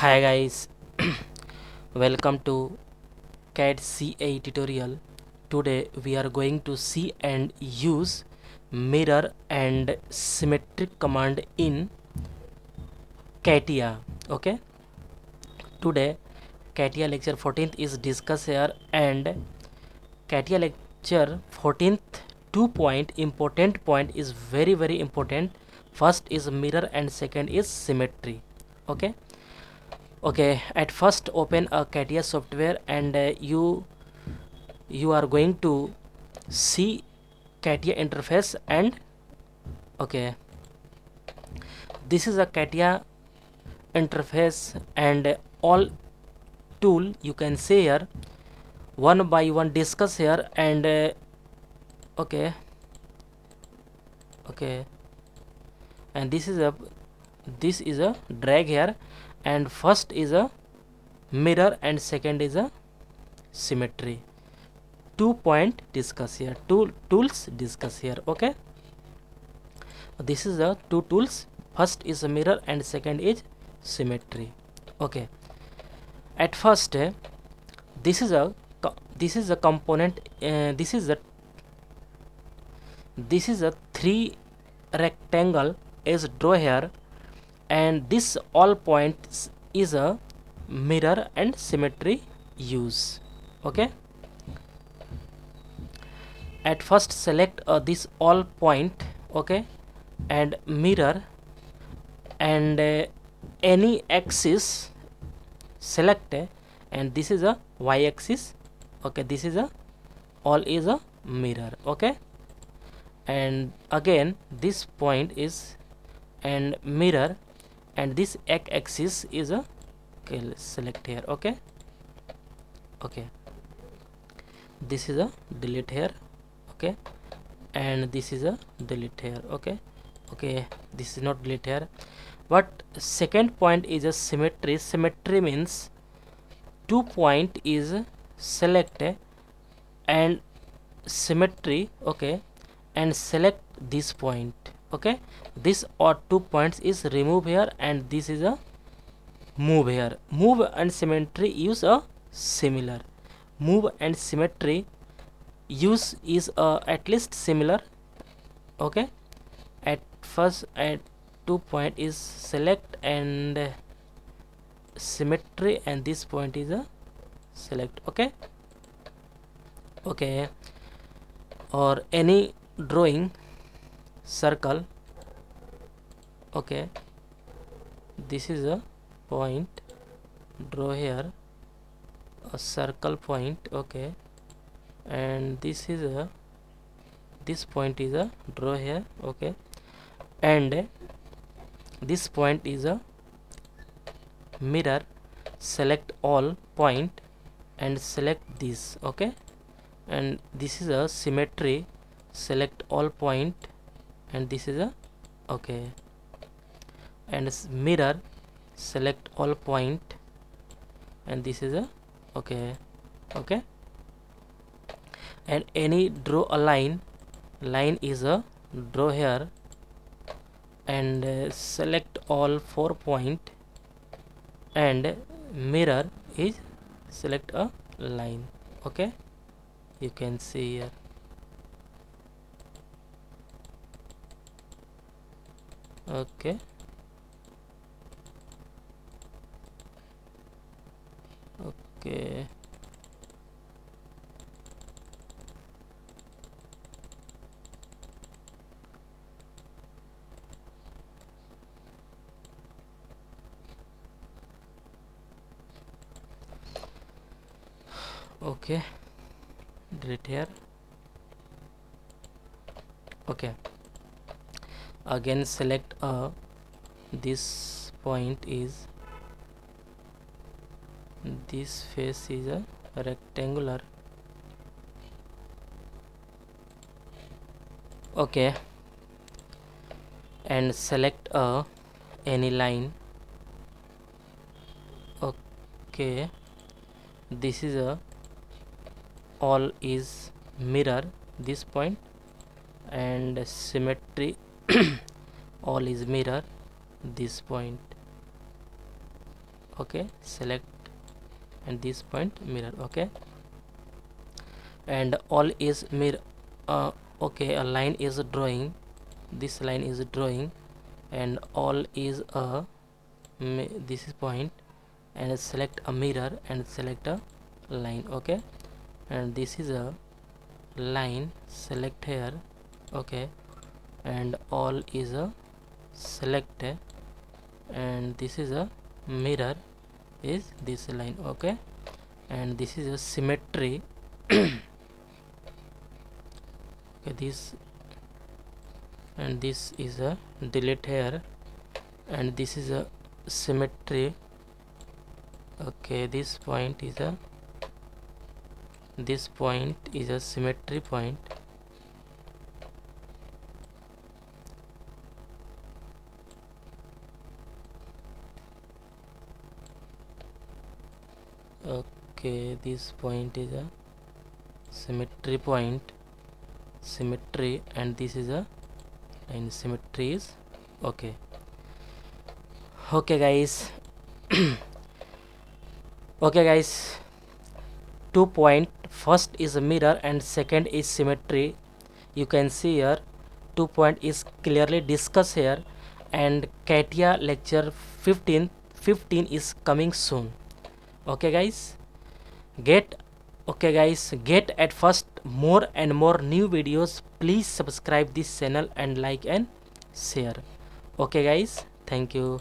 Hi guys, welcome to CAD CA tutorial. Today we are going to see and use mirror and symmetric command in CATIA. Okay, today CATIA lecture 14th is discussed here, and CATIA lecture 14th 2 point important point is very important. First is mirror and second is symmetry. Okay, at first open a CATIA software, and you are going to see CATIA interface. And okay, this is a CATIA interface, and all tool you can see here, one by one discuss here. And okay, and this is a drag here, and first is a mirror and second is a symmetry. 2 point discuss here, tools discuss here. Okay, this is the two tools. First is a mirror and second is symmetry. Okay, at first this is a component. This is a 3 rectangle is draw here, and this all points is a mirror and symmetry use. Okay, at first select this all point. Okay, and mirror, and any axis select, and this is a y axis. Okay, this is a all is a mirror. Okay, and again this point is and mirror, and this x axis is a select here. Okay, this is a delete here. Okay, and this is a delete here. Okay, this is not delete here. But second point is a symmetry. Symmetry means 2 point is select and symmetry. Okay, and select this point. Okay, this or 2 points is remove here, and this is a move here. Move and symmetry use a similar. Move and symmetry use is at least similar. Okay, at first at 2 point is select and symmetry, and this point is a select. Okay, or any drawing circle. Okay, this is a point, draw here a circle point. Okay, and this is a this point is a draw here. Okay, and this point is a mirror. Select all point and select this. Okay, and this is a symmetry. Select all point, and this is a okay, and mirror. Select all point, and this is a okay, and any draw a line is a draw here, and select all 4 point, and mirror is select a line. Okay, you can see here. Okay, okay, delete here. Okay, again select this point is this face is a rectangular. Okay, and select any line. Okay, this is a all is mirror this point, and symmetry all is mirror this point. okay, select, and this point mirror, okay, and all is mirror. Okay, a line is drawing, this line is drawing, and all is a this is point, and select a mirror and select a line, okay, and this is a line, select here, okay, and all is a select, and this is a mirror is this line, okay, and this is a symmetry. Okay, this, and this is a delete here, and this is a symmetry. Okay, this point is a symmetry point. Okay, this point is a symmetry point, symmetry, and this is a, and symmetry is okay. Okay guys. Okay guys, 2 point, first is a mirror and second is symmetry. You can see here 2 point is clearly discussed here, and CATIA lecture 15 is coming soon. Okay guys, get at first more and more new videos. Please subscribe this channel and like and share. Okay guys, thank you.